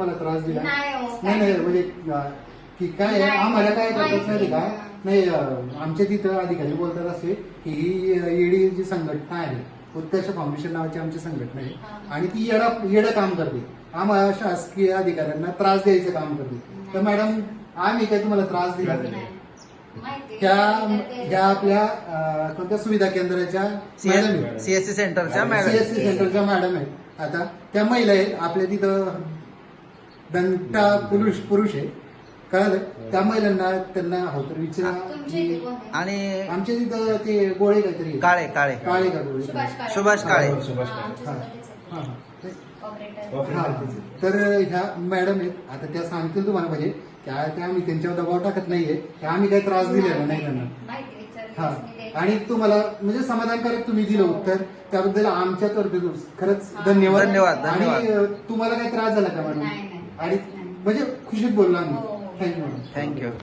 मला त्रास दिला नाही नाही नाही म्हणजे की काय आहे, आम्हाला काय करतात नाही का नाही आमच्या तिथं अधिकारी बोलतात असे की ही ईडी जी संघटना आहे उत्कर्ष फाउंडेशन नावाची आमची संघटना आहे आणि ती येडं काम करते आम्हाला शासकीय अधिकाऱ्यांना त्रास द्यायचं काम करते. तर मॅडम आम्ही काय तुम्हाला त्रास दिला ह्या आपल्या कोणत्या सुविधा केंद्राच्या मॅडम आहेत, सीएससी सेंटरच्या सीएससी सेंटरच्या मॅडम आहेत. आता त्या महिला आहेत आपल्या तिथं दंता पुरुष आहे कळलं. त्या महिलांना त्यांना होतं विचारा आणि आमच्या तिथं ते गोळे काहीतरी काळे काळे काळे का गोळे सुभाष काळे. हा तर ह्या मॅडम आहेत आता त्या सांगतील तुम्हाला पाहिजे त्या आम्ही त्यांच्यावर दबाव टाकत नाहीये त्या आम्ही काही त्रास दिलेला नाही त्यांना. हा आणि तुम्हाला म्हणजे समाधानकारक तुम्ही दिलं उत्तर त्याबद्दल आमच्यातर्फे खरंच धन्यवाद. धन्यवाद. आणि तुम्हाला काही त्रास झाला का मॅडम आणि म्हणजे खुशीत बोललो आम्ही. Thank you madam. थँक्यू.